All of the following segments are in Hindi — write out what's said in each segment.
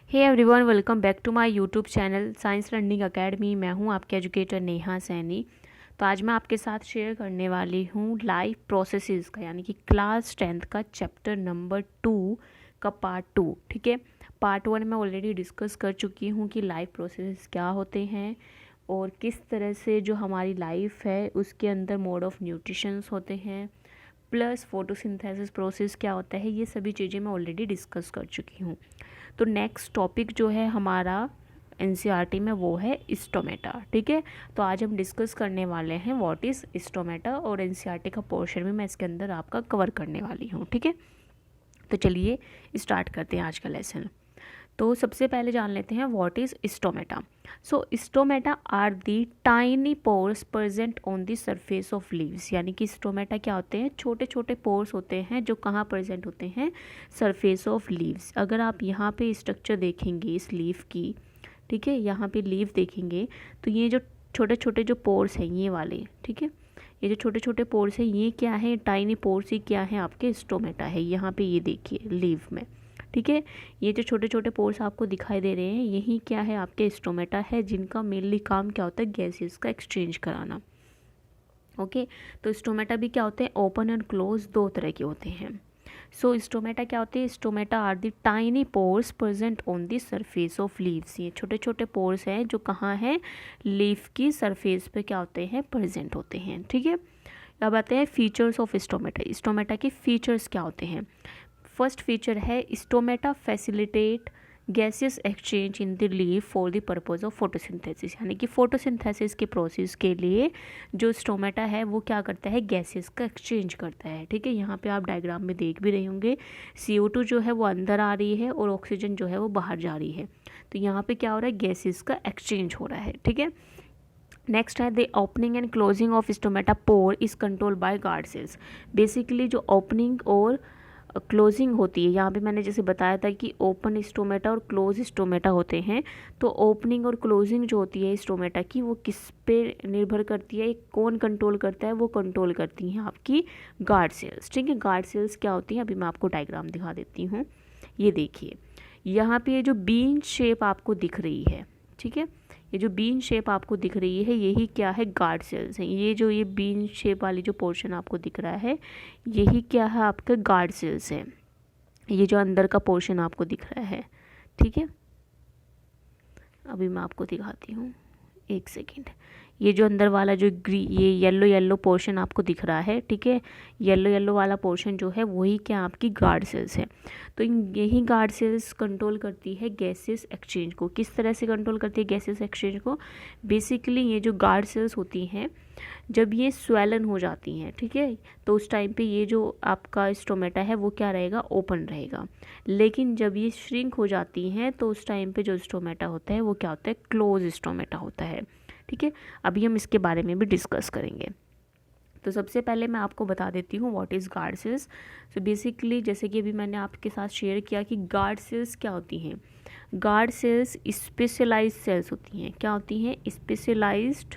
Hey everyone, welcome back to my YouTube channel Science Learning Academy. मैं हूं आपके एजुकेटर नेहा सैनी। तो आज मैं आपके साथ शेयर करने वाली हूं लाइफ प्रोसेसेस का, यानी कि क्लास 10th का चैप्टर नंबर 2 का पार्ट 2। ठीक है, पार्ट 1 में ऑलरेडी डिस्कस कर चुकी हूं कि लाइफ प्रोसेसेस क्या होते हैं और किस तरह से जो हमारी लाइफ है उसके अंदर मोड ऑफ न्यूट्रिशंस होते हैं, प्लस फोटोसिंथेसिस प्रोसेस क्या होता है। ये सभी चीज़ें मैं ऑलरेडी डिस्कस कर चुकी हूँ। तो नेक्स्ट टॉपिक जो है हमारा एनसीईआरटी में वो है स्टोमेटा। ठीक है, तो आज हम डिस्कस करने वाले हैं व्हाट इज़ स्टोमेटा, और एनसीईआरटी का पोर्शन भी मैं इसके अंदर आपका कवर करने वाली हूँ। ठीक है, तो चलिए स्टार्ट करते हैं आज का लेसन। तो सबसे पहले जान लेते हैं what is stomata. So stomata are the tiny pores present on the surface of leaves, यानी कि स्टोमेटा क्या होते हैं, छोटे छोटे पोर्स होते हैं जो कहाँ प्रेजेंट होते हैं, सरफेस ऑफ लीव्स। अगर आप यहाँ पे स्ट्रक्चर देखेंगे इस लीफ की, ठीक है, यहाँ पे लीफ देखेंगे तो ये जो छोटे छोटे जो पोर्स हैं ये वाले, ठीक है, ये जो छोटे छोटे पोर्स हैं ये क्या है, टाइनी पोर्स ही क्या है, आपके स्टोमेटा है। यहाँ पे ये देखिए लीफ में, ठीक है, ये जो छोटे छोटे पोर्स आपको दिखाई दे रहे हैं यही क्या है, आपके स्टोमेटा है, जिनका मेनली काम क्या होता है, गैसेस का एक्सचेंज कराना। ओके, तो स्टोमेटा भी क्या होते हैं, ओपन एंड क्लोज दो तरह के होते हैं। सो स्टोमेटा क्या होते हैं, stomata are the tiny pores present on the surface of leaves. ये छोटे छोटे पोर्स हैं जो कहाँ हैं, लीफ की सरफेस पे क्या होते हैं, प्रेजेंट होते हैं। ठीक है, अब आते हैं फीचर्स ऑफ स्टोमेटा। स्टोमेटा के फीचर्स क्या होते हैं। फर्स्ट फीचर है stomata facilitate gaseous exchange in the leaf for the purpose of photosynthesis, यानी कि फोटोसिंथेसिस के प्रोसेस के लिए जो स्टोमेटा है वो क्या करता है, गैसेस का एक्सचेंज करता है। ठीक है, यहाँ पे आप डायग्राम में देख भी रहे होंगे CO2 जो है वो अंदर आ रही है और ऑक्सीजन जो है वो बाहर जा रही है। तो यहाँ पे क्या हो रहा है, गैसेस का एक्सचेंज हो रहा है। ठीक है, नेक्स्ट है the opening and closing of stomata pore is control by guard cells. Basically जो ओपनिंग और क्लोजिंग होती है, यहाँ पे मैंने जैसे बताया था कि ओपन स्टोमेटा और क्लोज स्टोमेटा होते हैं। तो ओपनिंग और क्लोजिंग जो होती है स्टोमेटा की वो किस पे निर्भर करती है, कौन कंट्रोल करता है, वो कंट्रोल करती हैं आपकी गार्ड सेल्स। ठीक है, गार्ड सेल्स क्या होती हैं, अभी मैं आपको डायग्राम दिखा देती हूँ। ये देखिए यहाँ पे ये जो बीन शेप आपको दिख रही है, ठीक है, ये जो बीन शेप आपको दिख रही है यही क्या है, गार्ड सेल्स हैं। ये जो ये बीन शेप वाली जो पोर्शन आपको दिख रहा है यही क्या है, आपके गार्ड सेल्स हैं। ये जो अंदर का पोर्शन आपको दिख रहा है, ठीक है, अभी मैं आपको दिखाती हूँ, एक सेकेंड। ये जो अंदर वाला जो ये येलो येलो पोर्शन आपको दिख रहा है, ठीक है, येलो येलो वाला पोर्शन जो है वही क्या आपकी गार्ड सेल्स है। तो यही गार्ड सेल्स कंट्रोल करती है गैसेस एक्सचेंज को। किस तरह से कंट्रोल करती है गैसेस एक्सचेंज को, बेसिकली ये जो गार्ड सेल्स होती हैं जब ये स्वेलन हो जाती हैं, ठीक है, तो उस टाइम पे ये जो आपका स्टोमेटा है वो क्या रहेगा, ओपन रहेगा। लेकिन जब ये श्रिंक हो जाती हैं तो उस टाइम पे जो स्टोमेटा होता है वो क्या होता है, क्लोज स्टोमेटा होता है। ठीक है, अभी हम इसके बारे में भी डिस्कस करेंगे। तो सबसे पहले मैं आपको बता देती हूँ what is guard cells. So basically जैसे कि अभी मैंने आपके साथ शेयर किया कि गार्ड सेल्स क्या होती हैं। गार्ड सेल्स स्पेशलाइज्ड सेल्स होती हैं। क्या होती हैं, स्पेशलाइज्ड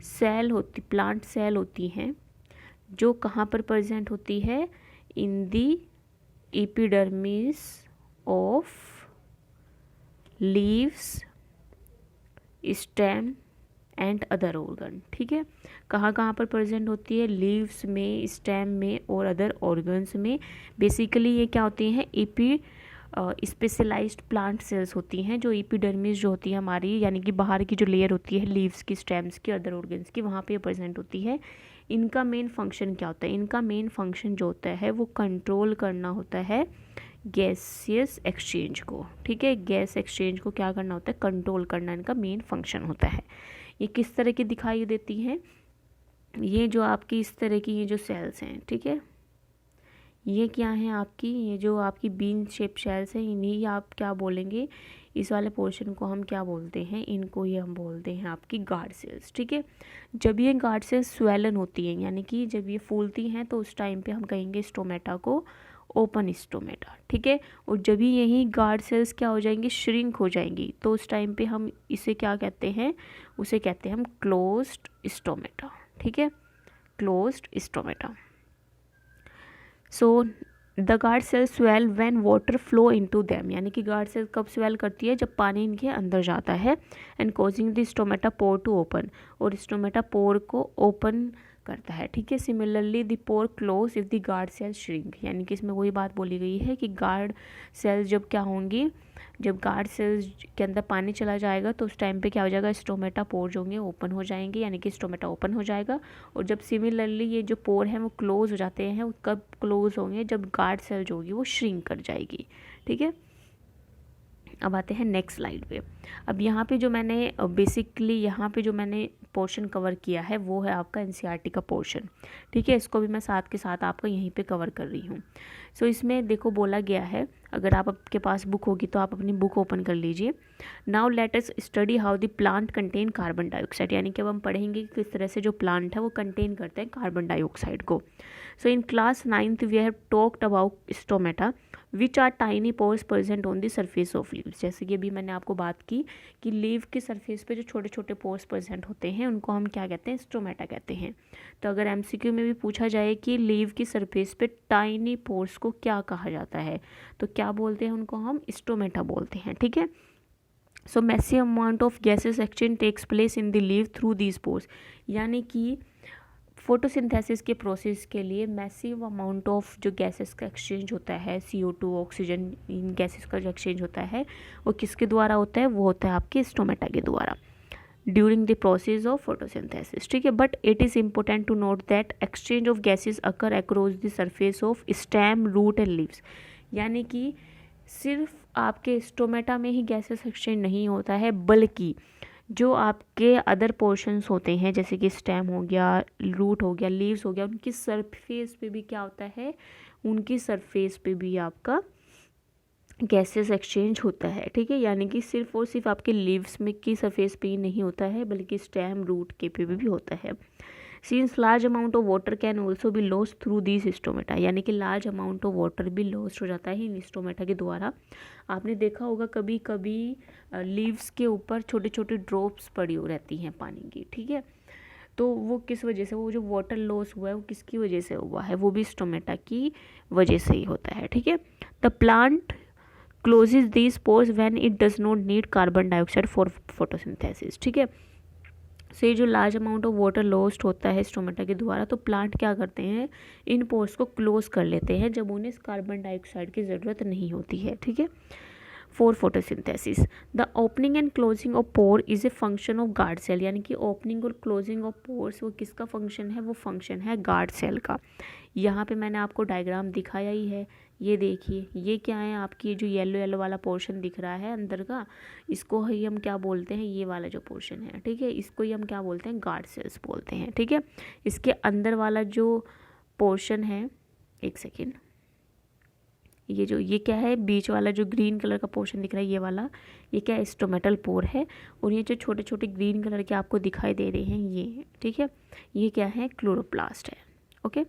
सेल होती, प्लांट सेल होती हैं जो कहाँ पर प्रेजेंट होती है, in the epidermis of leaves, stem and other organ. ठीक है, कहाँ कहाँ पर प्रेजेंट होती है, लीव्स में, स्टेम में और अदर ऑर्गन्स में। बेसिकली ये क्या होती हैं, स्पेशलाइज्ड प्लांट सेल्स होती हैं जो एपिडर्मिस जो होती है हमारी, यानी कि बाहर की जो लेयर होती है लीव्स की, स्टेम्स की, अदर ऑर्गन्स की, वहाँ पे प्रेजेंट होती है। इनका मेन फंक्शन क्या होता है, इनका मेन फंक्शन जो होता है वो कंट्रोल करना होता है गैसियस एक्सचेंज को। ठीक है, गैस एक्सचेंज को क्या करना होता है, कंट्रोल करना इनका मेन फंक्शन होता है। ये किस तरह की दिखाई देती हैं, ये जो आपकी इस तरह की ये जो सेल्स हैं, ठीक है, ये क्या है आपकी, ये जो आपकी बीन शेप सेल्स हैं, इन्हीं आप क्या बोलेंगे, इस वाले पोर्शन को हम क्या बोलते हैं, इनको ये हम बोलते हैं आपकी गार्ड सेल्स। ठीक है, जब ये गार्ड सेल्स स्वेलन होती हैं, यानी कि जब ये फूलती हैं तो उस टाइम पे हम कहेंगे स्टोमेटा को ओपन स्टोमेटा। ठीक है, और जब भी यही गार्ड सेल्स क्या हो जाएंगी, श्रिंक हो जाएंगी, तो उस टाइम पे हम इसे क्या कहते हैं, उसे कहते हैं हम क्लोज्ड स्टोमेटा। ठीक है, closed stomata. So the guard cell swell when water flow into them, यानी कि गार्ड सेल कब स्वेल करती है, जब पानी इनके अंदर जाता है, and causing the stomata pore to open, और स्टोमेटा पोर को ओपन करता है, ठीक है। Similarly the pore close if the guard cell shrink, यानी कि इसमें वही बात बोली गई है कि गार्ड सेल जब क्या होंगी, जब गार्ड सेल्स के अंदर पानी चला जाएगा तो उस टाइम पे क्या हो जाएगा, स्टोमेटा पोर जो होंगे ओपन हो जाएंगे, यानी कि स्टोमेटा ओपन हो जाएगा। और जब सिमिलरली ये जो पोर हैं वो क्लोज हो जाते हैं, वो कब क्लोज होंगे, जब गार्ड सेल जो होगी वो श्रिंक कर जाएगी, ठीक है। अब आते हैं नेक्स्ट स्लाइड पे। अब यहाँ पे जो मैंने बेसिकली यहाँ पे जो मैंने पोर्शन कवर किया है वो है आपका एनसीईआरटी का पोर्शन, ठीक है। इसको भी मैं साथ के साथ आपका यहीं पे कवर कर रही हूँ। सो इसमें देखो बोला गया है, अगर आपके पास बुक होगी तो आप अपनी बुक ओपन कर लीजिए। Now let us study how the plant contain carbon dioxide, यानी कि अब हम पढ़ेंगे कि किस तरह से जो प्लांट है वो कंटेन करते हैं कार्बन डाइऑक्साइड को। So in class 9th we have talked about stomata which are tiny pores present on the surface of leaves. जैसे कि अभी मैंने आपको बात की कि लीव के सरफेस पे जो छोटे छोटे पोर्स प्रेजेंट होते हैं उनको हम क्या कहते हैं, स्टोमेटा कहते हैं। तो अगर एमसीक्यू में भी पूछा जाए कि लीव की सरफेस पे टाइनी पोर्स को क्या कहा जाता है, तो क्या बोलते हैं उनको, हम स्टोमेटा बोलते हैं, ठीक है। So massive amount of gases exchange takes place in the leave through these pores, यानी कि फोटोसिंथेसिस के प्रोसेस के लिए मैसिव अमाउंट ऑफ जो गैसेस का एक्सचेंज होता है, CO2 ऑक्सीजन, इन गैसेस का जो एक्सचेंज होता है वो किसके द्वारा होता है, वो होता है आपके स्टोमेटा के द्वारा during the process of photosynthesis, ठीक है। But it is important to note that exchange of gases occur across the surface of stem, root and leaves, यानी कि सिर्फ आपके स्टोमेटा में ही गैसेस एक्सचेंज नहीं होता है, बल्कि जो आपके अदर पोर्शंस होते हैं जैसे कि स्टेम हो गया, रूट हो गया, लीव्स हो गया, उनकी सरफेस पे भी क्या होता है, उनकी सरफेस पे भी आपका गैसेस एक्सचेंज होता है, ठीक है। यानी कि सिर्फ और सिर्फ आपके लीव्स में की सरफेस पे ही नहीं होता है, बल्कि स्टेम, रूट के पे भी होता है। Since large amount of water can also be lost through this stomata, यानी कि लार्ज अमाउंट ऑफ वाटर भी लॉस्ट हो जाता है इन स्टोमेटा के द्वारा। आपने देखा होगा कभी कभी लीव्स के ऊपर छोटे छोटे ड्रॉप्स पड़ी हो रहती हैं पानी की, ठीक है। तो वो किस वजह से, वो जो वाटर लॉस हुआ है वो किसकी वजह से हुआ है, वो भी स्टोमेटा की वजह से ही होता है, ठीक है। The plant closes these pores when it does not need carbon dioxide for photosynthesis, ठीक है। सो ये जो large amount of water lost होता है स्टोमेटा के द्वारा, तो प्लांट क्या करते हैं, इन पोर्स को क्लोज कर लेते हैं जब उन्हें कार्बन डाइऑक्साइड की ज़रूरत नहीं होती है, ठीक है, for photosynthesis. The opening and closing of pore is a function of guard cell, यानी कि ओपनिंग और क्लोजिंग ऑफ पोर्स वो किसका फंक्शन है, वो फंक्शन है गार्ड सेल का। यहाँ पे मैंने आपको डायग्राम दिखाया ही है, ये देखिए, ये क्या है, आपकी जो येलो येलो वाला पोर्शन दिख रहा है अंदर का, इसको ही हम क्या बोलते हैं, ये वाला जो पोर्शन है, ठीक है, इसको ही हम क्या बोलते हैं, गार्ड सेल्स बोलते हैं, ठीक है। इसके अंदर वाला जो पोर्शन है, एक सेकेंड, ये क्या है, बीच वाला जो ग्रीन कलर का पोर्शन दिख रहा है, ये वाला, ये क्या है, स्टोमेटल पोर है। और ये जो छोटे छोटे ग्रीन कलर के आपको दिखाई दे रहे हैं ये, ठीक है, ये क्या है, क्लोरोप्लास्ट है, okay.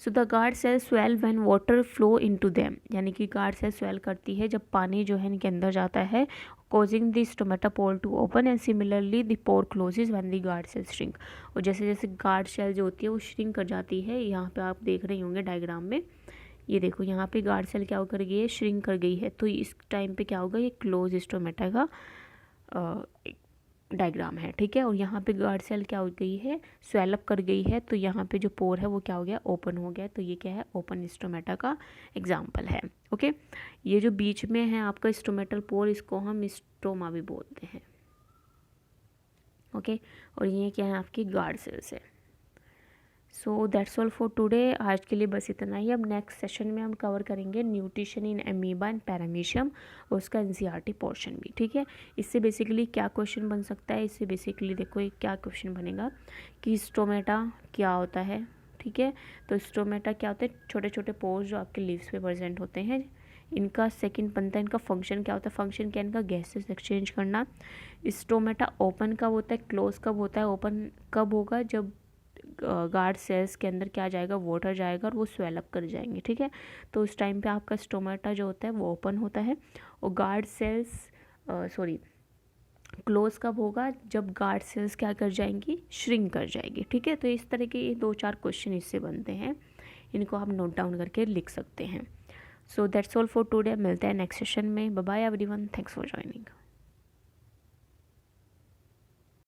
So the guard cell swell when water flow into them, यानी कि गार्ड सेल स्वेल करती है जब पानी जो है इनके अंदर जाता है, causing the stomata pore to open, and similarly the pore closes when the guard cell shrink. और जैसे जैसे गार्ड सेल जो होती है वो श्रिंक कर जाती है, यहाँ पे आप देख रहे होंगे डायग्राम में, ये देखो यहाँ पे गार्ड सेल क्या कर गई है, श्रिंक कर गई है, तो इस टाइम पे क्या होगा, ये क्लोज स्टोमेटा का डायग्राम है, ठीक है। और यहाँ पे गार्ड सेल क्या हो गई है, स्वेलअप कर गई है, तो यहाँ पे जो पोर है वो क्या हो गया, ओपन हो गया, तो ये क्या है, ओपन स्टोमेटा का एग्जाम्पल है, ओके। ये जो बीच में है आपका स्टोमेटल पोर, इसको हम स्टोमा भी बोलते हैं, ओके। और ये क्या है, आपकी गार्ड सेल्स है। सो दैट्स ऑल फॉर टुडे, आज के लिए बस इतना ही। अब नेक्स्ट सेशन में हम कवर करेंगे nutrition in amoeba and paramecium, और उसका एनसीईआरटी पोर्शन भी, ठीक है। इससे बेसिकली क्या क्वेश्चन बन सकता है, इससे बेसिकली देखो ये क्या क्वेश्चन बनेगा कि स्टोमेटा क्या होता है, ठीक है। तो स्टोमेटा क्या होता है, छोटे छोटे पोर्स जो आपके लीव्स पे प्रेजेंट होते हैं, इनका सेकंड बनता है, इनका फंक्शन क्या होता है, फंक्शन क्या, इनका गैसेस एक्सचेंज करना। स्टोमेटा ओपन कब होता है, क्लोज कब होता है, ओपन कब होगा, जब गार्ड सेल्स के अंदर क्या जाएगा, वाटर जाएगा और वो स्वेलअप कर जाएंगे, ठीक है। तो उस टाइम पे आपका स्टोमेटा जो होता है वो ओपन होता है, और गार्ड सेल्स क्लोज कब होगा, जब गार्ड सेल्स क्या कर जाएंगी, श्रिंक कर जाएगी, ठीक है। तो इस तरह के ये 2-4 क्वेश्चन इससे बनते हैं, इनको आप नोट डाउन करके लिख सकते हैं। So that's all for today. मिलते हैं नेक्स्ट सेशन में। Bye bye everyone, thanks for joining.